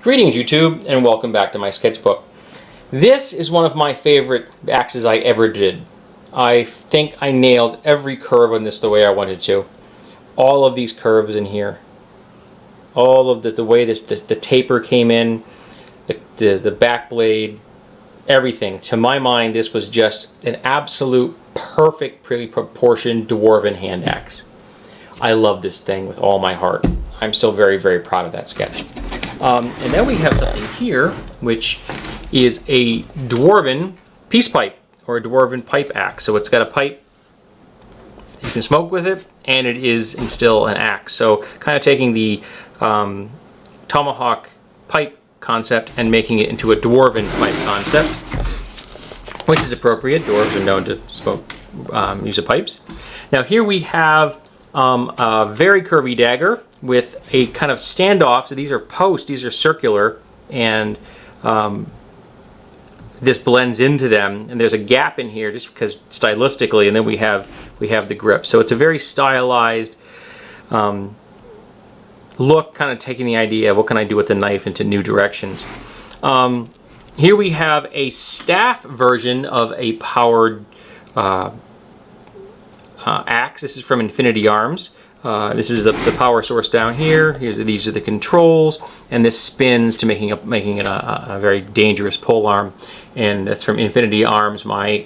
Greetings YouTube, and welcome back to my sketchbook. This is one of my favorite axes I ever did. I think I nailed every curve on this the way I wanted to. All of these curves in here. All of the way the taper came in, the back blade, everything. To my mind, this was just an absolute perfectly proportioned dwarven hand axe. I love this thing with all my heart. I'm still very, very proud of that sketch. And then we have something here, which is a dwarven peace pipe, or a dwarven pipe axe. So it's got a pipe, you can smoke with it, and it is still an axe. So kind of taking the tomahawk pipe concept and making it into a dwarven pipe concept, which is appropriate. Dwarves are known to smoke, use of pipes. Now here we have a very curvy dagger with a kind of standoff. So these are posts, these are circular, and this blends into them, and there's a gap in here just because stylistically, and then we have the grip. So it's a very stylized look, kind of taking the idea of what can I do with the knife into new directions. Here we have a staff version of a powered axe. This is from Infinity Arms. This is the power source down here. These are the controls, and this spins to making it a very dangerous pole arm. And that's from Infinity Arms, my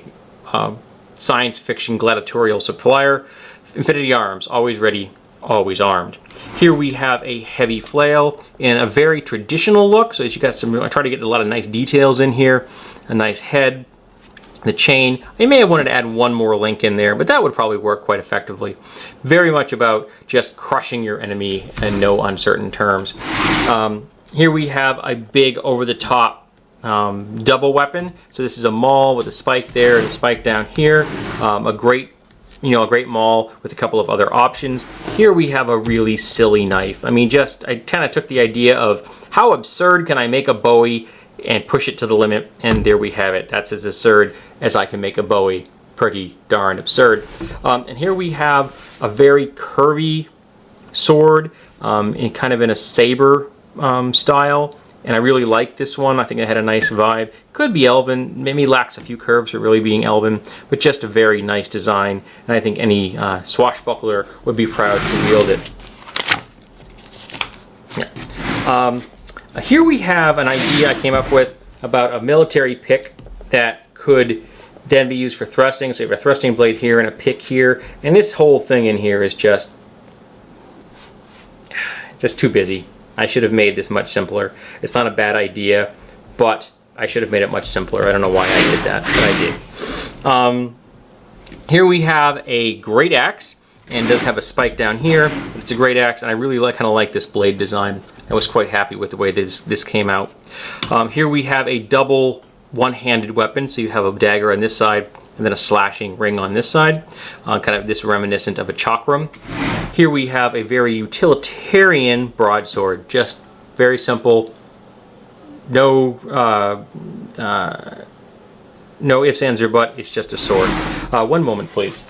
science fiction gladiatorial supplier. Infinity Arms, always ready, always armed. Here we have a heavy flail in a very traditional look. So you got some. I try to get a lot of nice details in here. A nice head. The chain, I may have wanted to add one more link in there, but that would probably work quite effectively. Very much about just crushing your enemy in no uncertain terms. Here we have a big over-the-top double weapon. So this is a maul with a spike there and a spike down here. A great maul with a couple of other options. Here we have a really silly knife. I mean, I kind of took the idea of how absurd can I make a Bowie and push it to the limit, and there we have it. That's as absurd as I can make a Bowie. Pretty darn absurd. And here we have a very curvy sword, kind of in a saber style, and I really like this one. I think it had a nice vibe. Could be elven, maybe lacks a few curves for really being elven, but just a very nice design, and I think any swashbuckler would be proud to wield it. Yeah. Here we have an idea I came up with about a military pick that could then be used for thrusting. So you have a thrusting blade here and a pick here, and this whole thing in here is just too busy. I should have made this much simpler. It's not a bad idea, but I should have made it much simpler. I don't know why I did that, but I did. Here we have a great axe, and does have a spike down here. It's a great axe, and I really kind of like this blade design. I was quite happy with the way this came out. Here we have a double one-handed weapon, so you have a dagger on this side and then a slashing ring on this side, kind of this reminiscent of a chakram. Here we have a very utilitarian broadsword, just very simple, no ifs, ands, or buts. It's just a sword. One moment, please.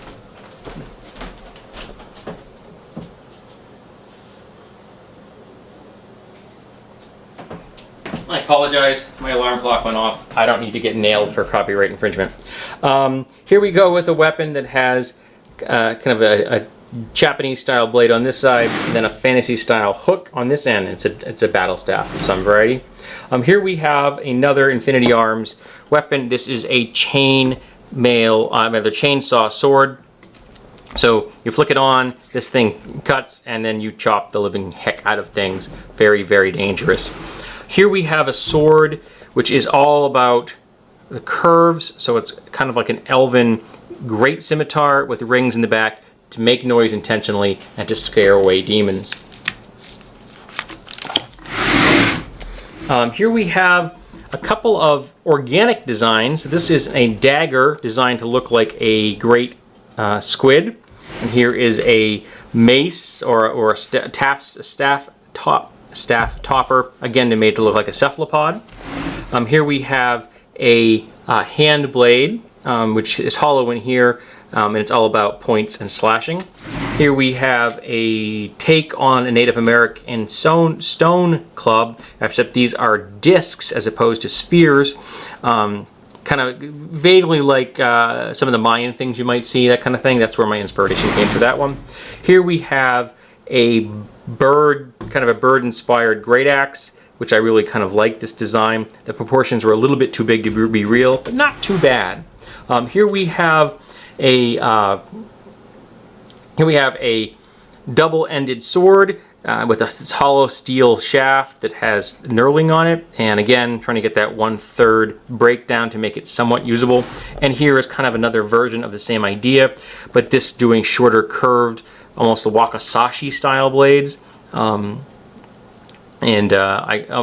I apologize, my alarm clock went off. I don't need to get nailed for copyright infringement. Here we go with a weapon that has kind of a Japanese style blade on this side, and then a fantasy style hook on this end. It's a battle staff of some variety. Here we have another Infinity Arms weapon. This is a chainsaw sword. So you flick it on, this thing cuts, and then you chop the living heck out of things. Very, very dangerous. Here we have a sword which is all about the curves, so it's kind of like an elven great scimitar with rings in the back to make noise intentionally and to scare away demons. Here we have a couple of organic designs. This is a dagger designed to look like a great squid, and here is a mace or a staff topper, again made to look like a cephalopod. Here we have a hand blade, which is hollow in here, and it's all about points and slashing. Here we have a take on a Native American stone club, except these are discs as opposed to spheres. Kind of vaguely like some of the Mayan things you might see, that kind of thing. That's where my inspiration came for that one. Here we have a bird, kind of a bird-inspired great axe, which I really kind of like this design. The proportions were a little bit too big to be real, but not too bad. Here we have a double-ended sword with a hollow steel shaft that has knurling on it, and again trying to get that 1/3 breakdown to make it somewhat usable. And here is kind of another version of the same idea, but this doing shorter curved, almost the wakizashi style blades.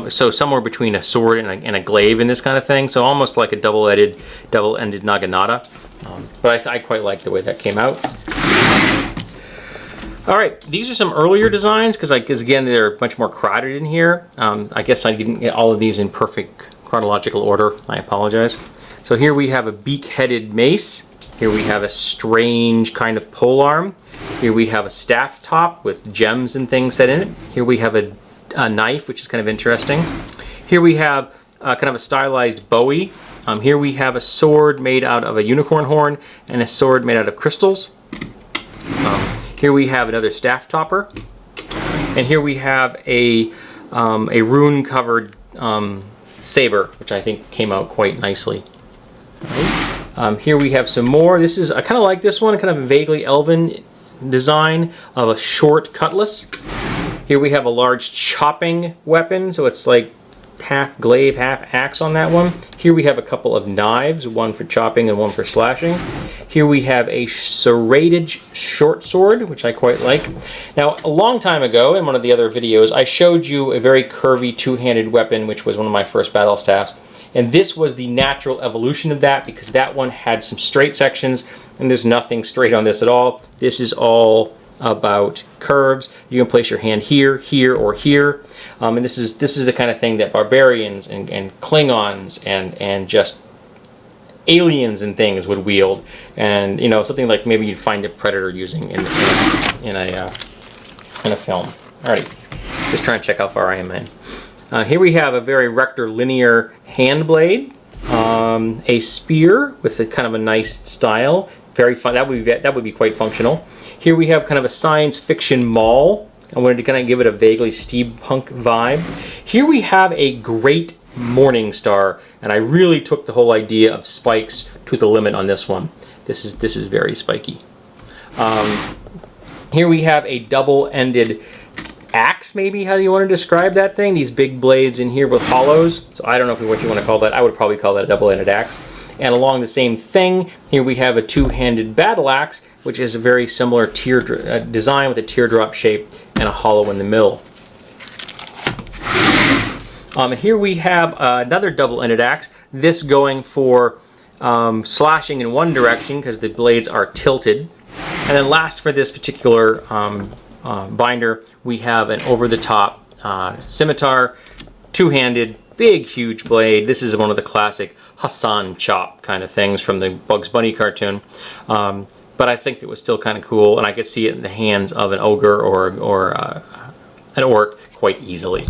So somewhere between a sword and a glaive in this kind of thing, so almost like a double-ended naginata. But I quite like the way that came out. All right, these are some earlier designs because again they're much more crowded in here. I guess I didn't get all of these in perfect chronological order. I apologize. So here we have a beak-headed mace. Here we have a strange kind of polearm. Here we have a staff top with gems and things set in it. Here we have a knife, which is kind of interesting. Here we have kind of a stylized bowie. Here we have a sword made out of a unicorn horn and a sword made out of crystals. Here we have another staff topper, and here we have a rune-covered saber, which I think came out quite nicely. Right. Here we have some more. This is I kind of like this one, kind of a vaguely elven design of a short cutlass. Here we have a large chopping weapon, so it's like half glaive, half axe on that one. Here we have a couple of knives, one for chopping and one for slashing. Here we have a serrated short sword, which I quite like. Now, a long time ago, in one of the other videos, I showed you a very curvy two-handed weapon, which was one of my first battle staffs. And this was the natural evolution of that, because that one had some straight sections, and there's nothing straight on this at all. This is all about curves. You can place your hand here, here, or here. And this is the kind of thing that barbarians and Klingons and just aliens and things would wield, and you know, something like maybe you'd find a Predator using in a film. Alrighty, just trying to check how far I am in. Here we have a very rectilinear hand blade, a spear with a kind of a nice style. Very fun. That would be quite functional. Here we have kind of a science fiction maul. I wanted to kind of give it a vaguely steampunk vibe. Here we have a great Morning Star, and I really took the whole idea of spikes to the limit on this one. This is very spiky. Here we have a double-ended axe, maybe how you want to describe that thing. These big blades in here with hollows. So I don't know what you want to call that. I would probably call that a double-ended axe. And along the same thing, here we have a two-handed battle axe, which is a very similar design with a teardrop shape and a hollow in the middle. And here we have another double-ended axe, this going for slashing in one direction because the blades are tilted. And then last for this particular binder, we have an over-the-top scimitar, two-handed, big, huge blade. This is one of the classic Hassan chop kind of things from the Bugs Bunny cartoon. But I think it was still kind of cool, and I could see it in the hands of an ogre or an orc quite easily.